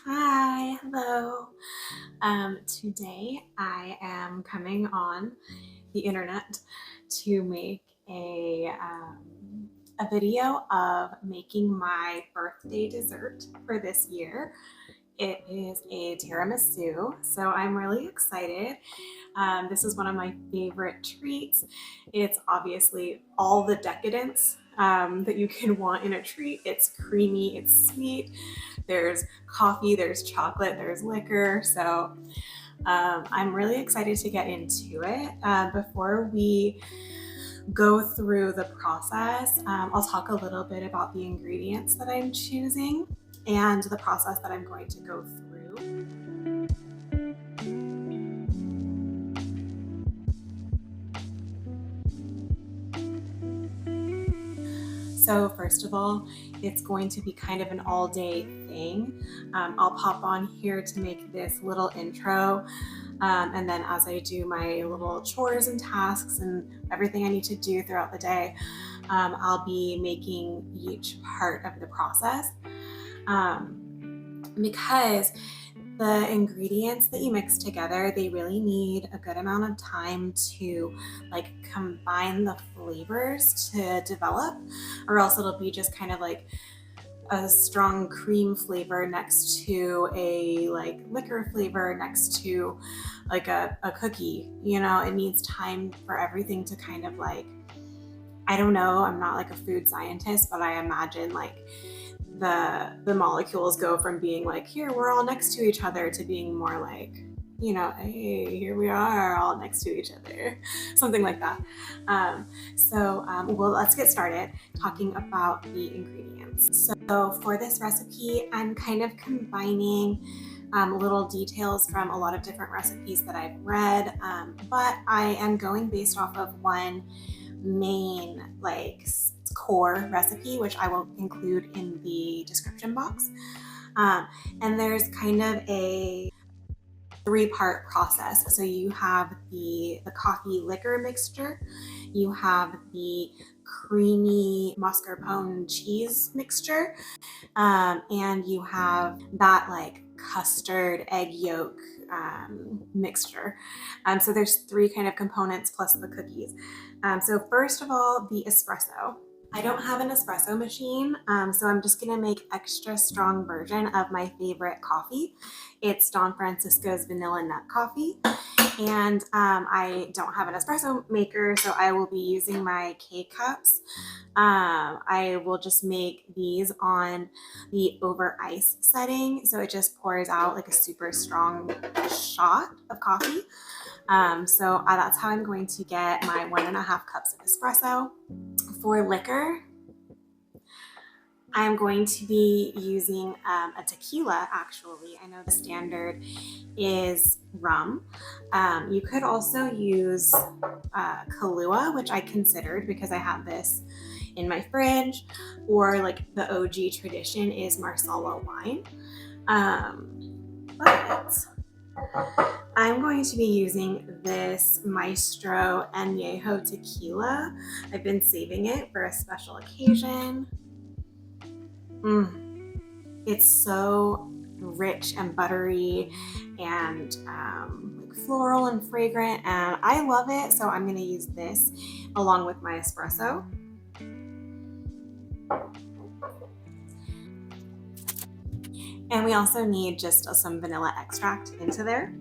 Hi, hello. Today I am coming on the internet to make a video of making my birthday dessert for this year. It is a tiramisu, so I'm really excited. This is one of my favorite treats. It's obviously all the decadence that you can want in a treat. It's creamy, it's sweet. There's coffee, there's chocolate, there's liquor. So I'm really excited to get into it. Before we go through the process, I'll talk a little bit about the ingredients that I'm choosing and the process that I'm going to go through. So first of all, it's going to be kind of an all-day thing. I'll pop on here to make this little intro. And then as I do my little chores and tasks and everything I need to do throughout the day, I'll be making each part of the process. Because the ingredients that you mix together, they really need a good amount of time to combine the flavors to develop, or else it'll be just kind of like a strong cream flavor next to a liquor flavor next to a cookie. It needs time for everything to kind of I don't know, I'm not like a food scientist, but I imagine the molecules go from being here we're all next to each other to being more hey, here we are all next to each other, something like that. Well, let's get started talking about the ingredients. So for this recipe, I'm kind of combining little details from a lot of different recipes that I've read, but I am going based off of one main core recipe, which I will include in the description box. And there's kind of a three-part process. So you have the coffee liquor mixture, you have the creamy mascarpone cheese mixture, and you have that custard egg yolk mixture. So there's three kind of components plus the cookies. So first of all, the espresso. I don't have an espresso machine, so I'm just gonna make extra strong version of my favorite coffee. It's Don Francisco's vanilla nut coffee. And I don't have an espresso maker, so I will be using my K-cups. I will just make these on the over ice setting, so it just pours out like a super strong shot of coffee. So that's how I'm going to get my 1.5 cups of espresso. For liquor, I'm going to be using a tequila, actually. I know the standard is rum. You could also use Kahlua, which I considered because I have this in my fridge, or the OG tradition is Marsala wine. But I'm going to be using this Maestro Añejo tequila. I've been saving it for a special occasion. It's so rich and buttery and floral and fragrant, and I love it. So I'm going to use this along with my espresso. And we also need just some vanilla extract into there.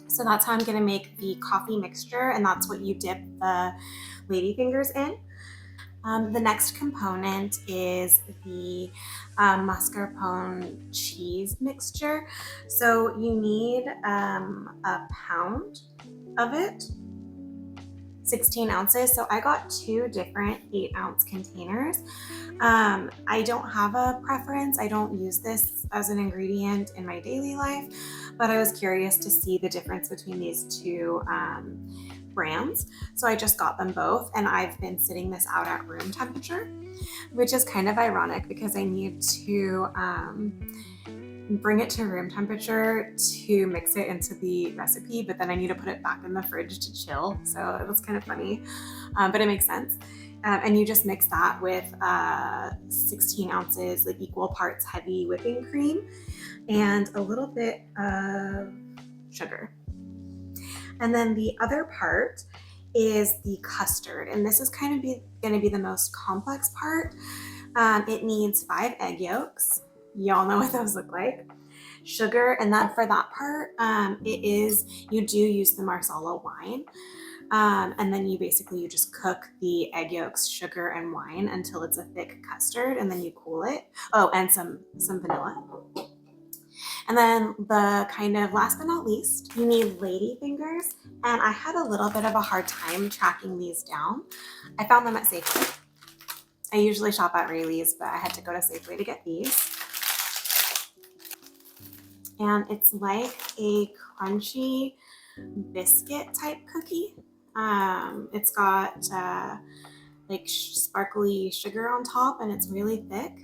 So that's how I'm going to make the coffee mixture, and that's what you dip the ladyfingers in. The next component is the mascarpone cheese mixture. So you need a pound of it, 16 ounces. So I got 2 different 8-ounce containers. I don't have a preference. I don't use this as an ingredient in my daily life, but I was curious to see the difference between these two brands. So I just got them both, and I've been sitting this out at room temperature, which is kind of ironic because I need to bring it to room temperature to mix it into the recipe, but then I need to put it back in the fridge to chill. So it was kind of funny, but it makes sense. And you just mix that with 16 ounces, like equal parts heavy whipping cream and a little bit of sugar. And then the other part is the custard. And this is kind of going to be the most complex part. It needs 5 egg yolks. Y'all know what those look like. Sugar, and then for that part, you do use the Marsala wine. And then you just cook the egg yolks, sugar, and wine until it's a thick custard, and then you cool it. Oh, and some vanilla. And then the kind of last but not least, you need lady fingers. And I had a little bit of a hard time tracking these down. I found them at Safeway. I usually shop at Rayleigh's, but I had to go to Safeway to get these. And it's like a crunchy biscuit type cookie. It's got like sparkly sugar on top, and it's really thick.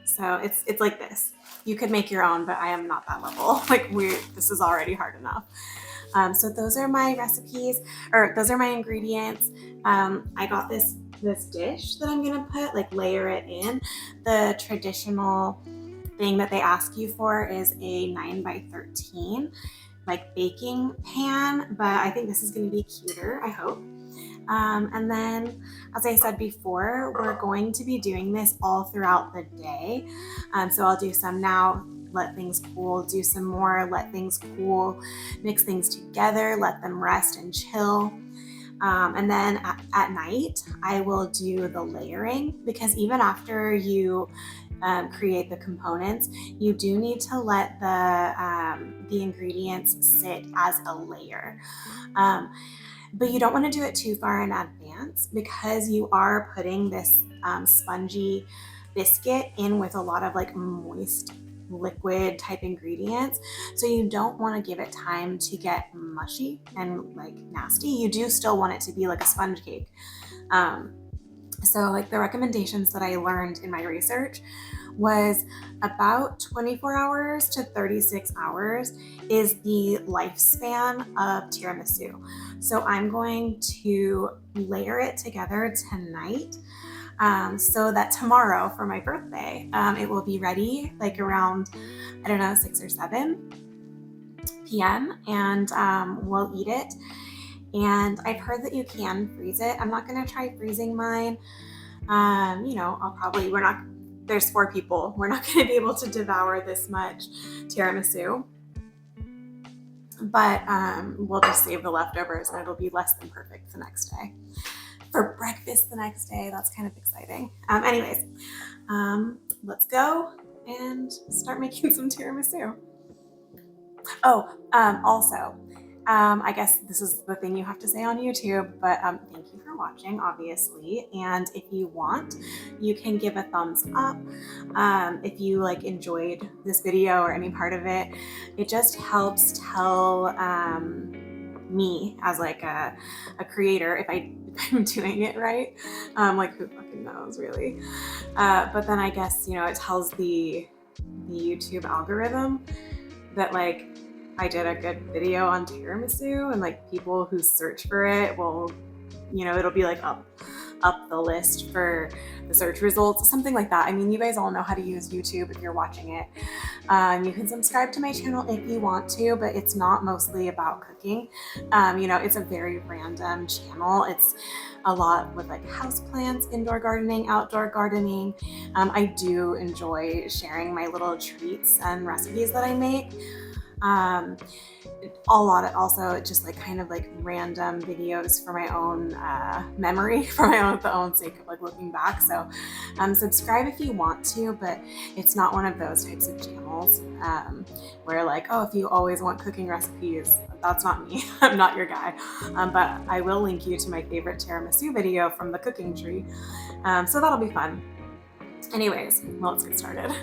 So it's like this. You could make your own, but I am not that level. This is already hard enough. So those are my recipes, or those are my ingredients. I got this dish that I'm gonna layer it in. The traditional thing that they ask you for is a 9x13 baking pan, but I think this is gonna be cuter, I hope. And then, as I said before, we're going to be doing this all throughout the day. So I'll do some now, let things cool, do some more, let things cool, mix things together, let them rest and chill. And then at night, I will do the layering, because even after you create the components, you do need to let the ingredients sit as a layer. But you don't want to do it too far in advance, because you are putting this spongy biscuit in with a lot of moist liquid type ingredients. So you don't want to give it time to get mushy and nasty. You do still want it to be like a sponge cake. So the recommendations that I learned in my research was about 24 hours to 36 hours is the lifespan of tiramisu. So I'm going to layer it together tonight, so that tomorrow for my birthday, it will be ready around, 6 or 7 p.m. and we'll eat it. And I've heard that you can freeze it. I'm not going to try freezing mine. There's 4 people. We're not going to be able to devour this much tiramisu. But we'll just save the leftovers, and it'll be less than perfect the next day. For breakfast the next day, that's kind of exciting. Anyways, let's go and start making some tiramisu. Oh, also, I guess this is the thing you have to say on YouTube, but thank you for watching, obviously. And if you want, you can give a thumbs up. If you enjoyed this video or any part of it, it just helps tell me as a creator if I'm doing it right. Who fucking knows, really? But then I guess, it tells the YouTube algorithm that I did a good video on tiramisu, and people who search for it will, it'll be up the list for the search results, something like that. I mean, you guys all know how to use YouTube if you're watching it. You can subscribe to my channel if you want to, but it's not mostly about cooking. It's a very random channel. It's a lot with houseplants, indoor gardening, outdoor gardening. I do enjoy sharing my little treats and recipes that I make. A lot of also just random videos for my own memory, for my own sake of looking back. So subscribe if you want to, but it's not one of those types of channels where if you always want cooking recipes, that's not me. I'm not your guy. But I will link you to my favorite tiramisu video from the cooking tree. So that'll be fun. Anyways, well, let's get started.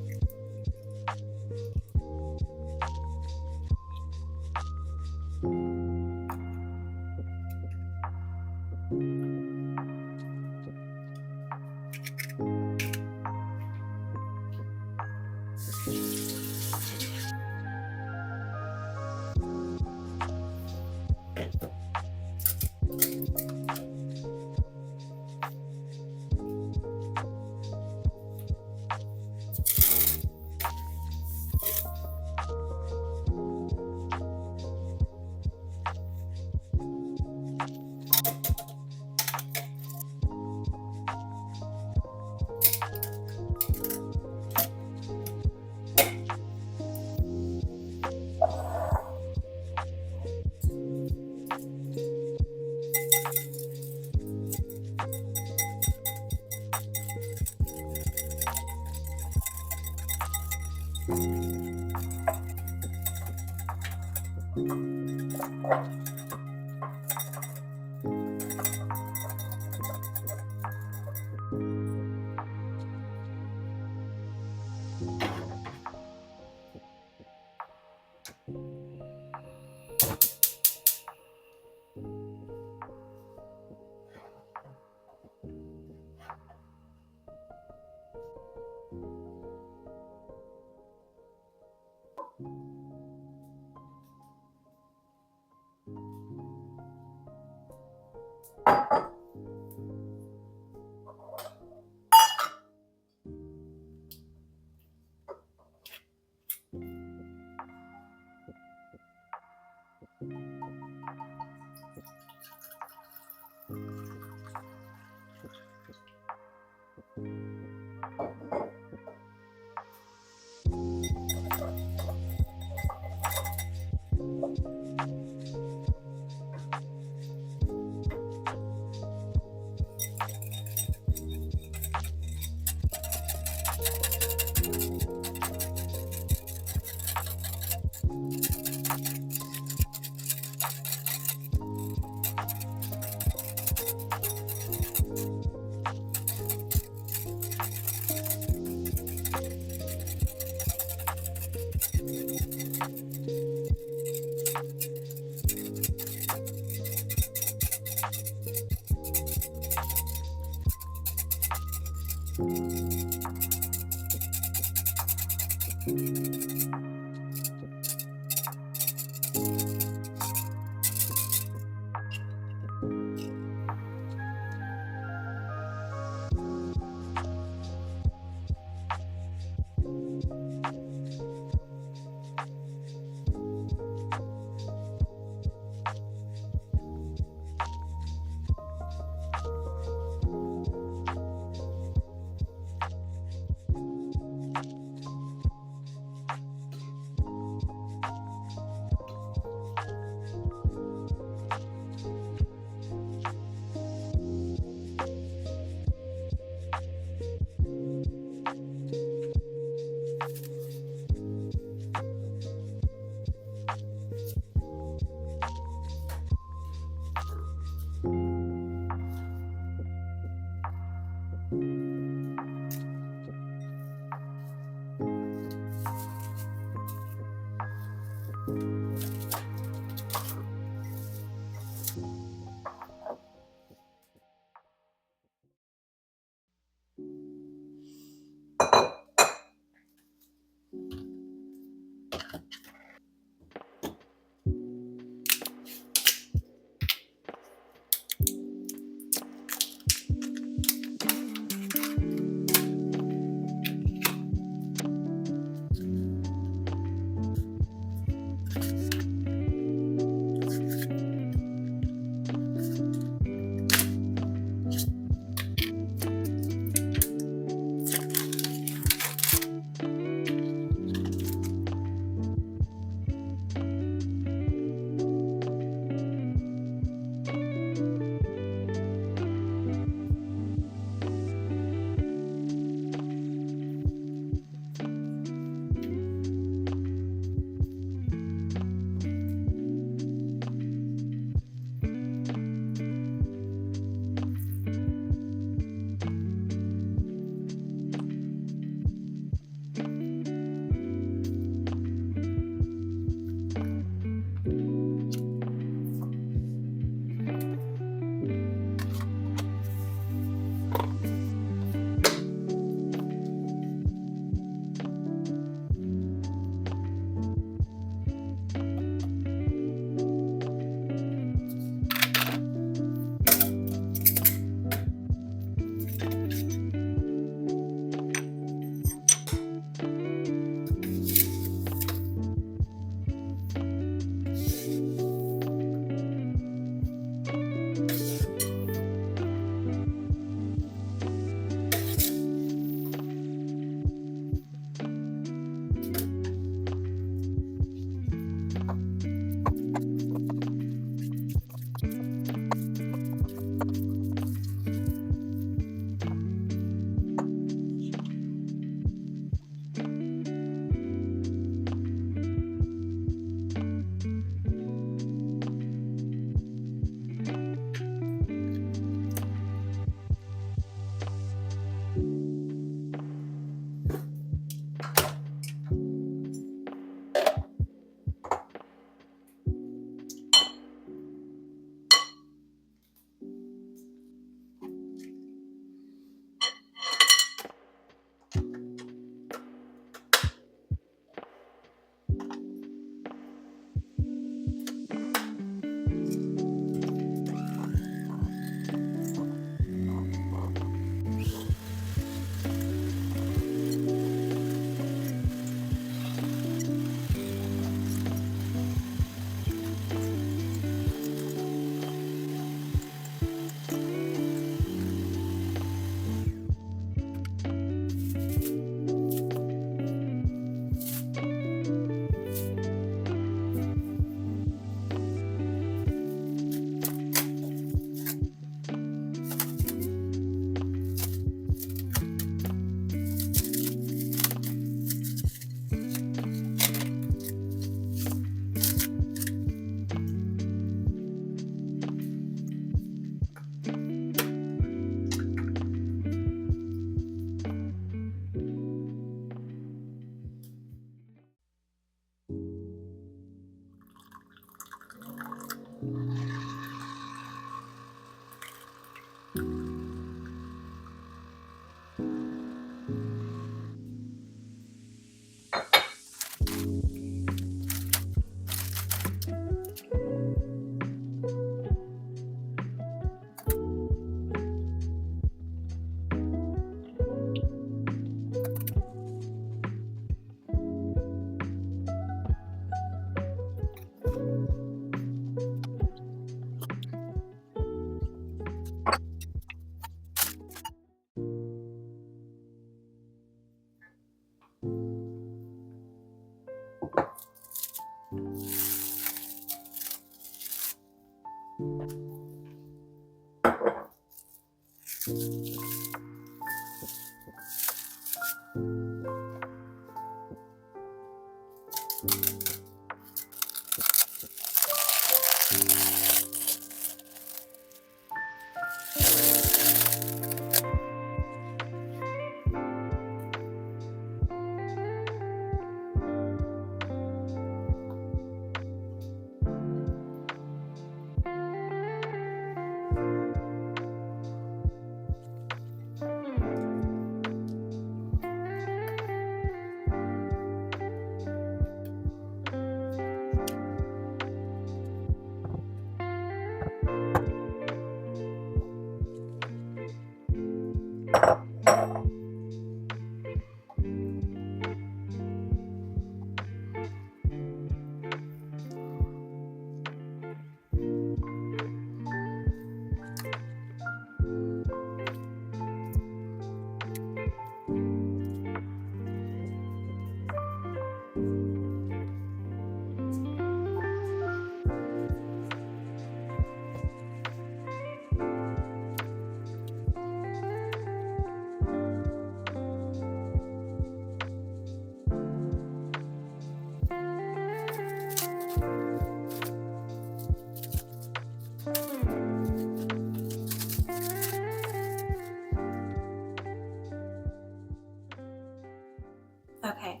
Okay,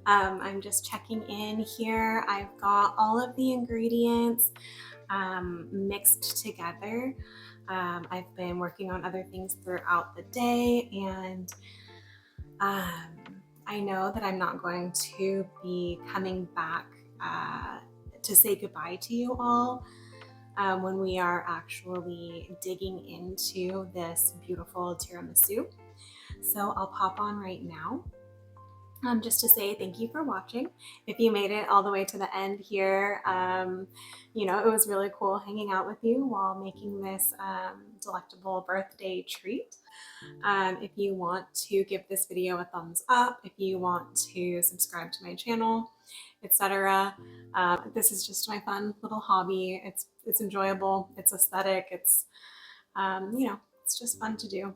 I'm just checking in here. I've got all of the ingredients mixed together. I've been working on other things throughout the day, and I know that I'm not going to be coming back to say goodbye to you all when we are actually digging into this beautiful tiramisu. So I'll pop on right now. Just to say thank you for watching. If you made it all the way to the end here, it was really cool hanging out with you while making this delectable birthday treat. If you want to give this video a thumbs up, if you want to subscribe to my channel, etc. This is just my fun little hobby. It's enjoyable, it's aesthetic, it's it's just fun to do.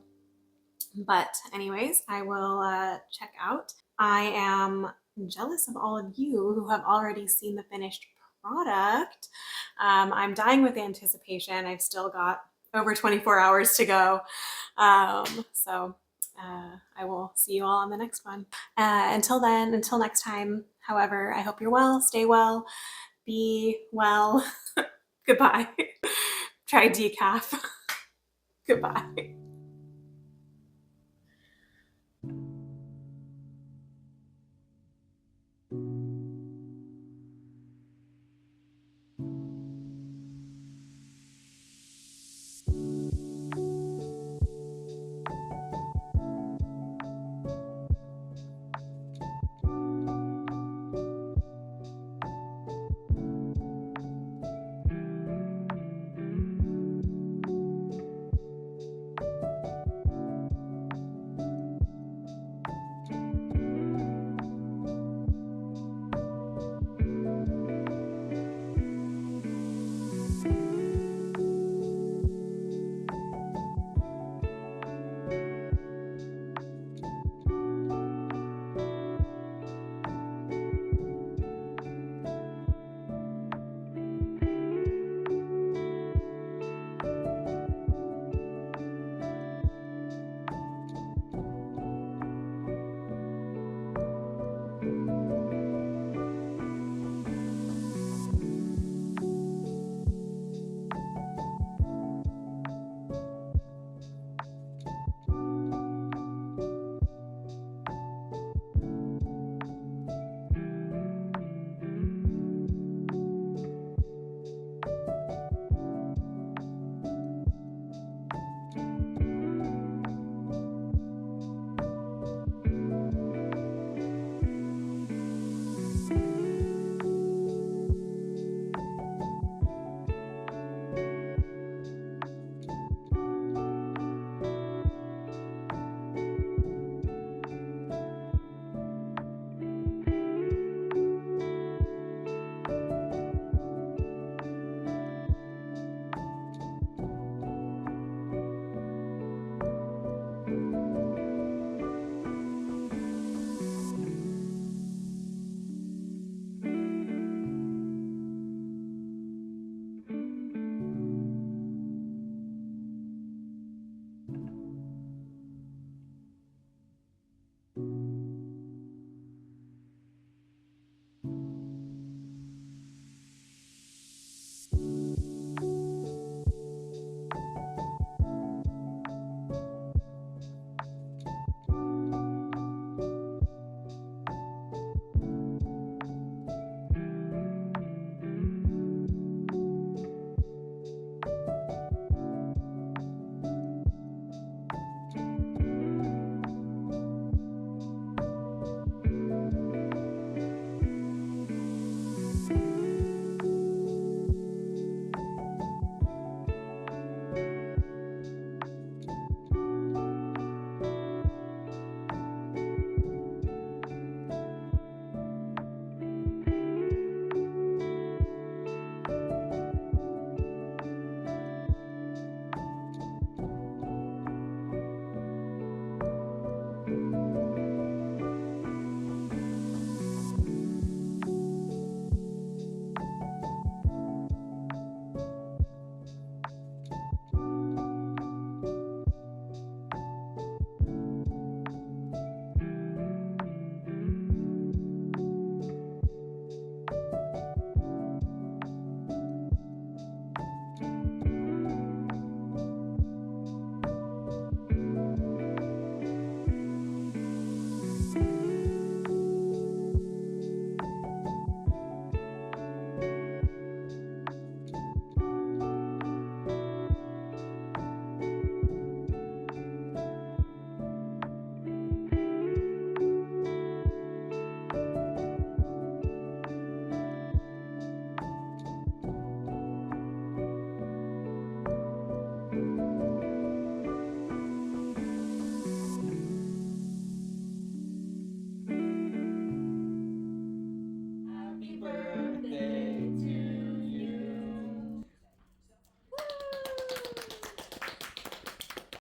But anyways, I will check out. I am jealous of all of you who have already seen the finished product. I'm dying with anticipation. I've still got over 24 hours to go. So I will see you all on the next one. Until then, until next time, however, I hope you're well, stay well, be well. Goodbye. Try decaf. Goodbye.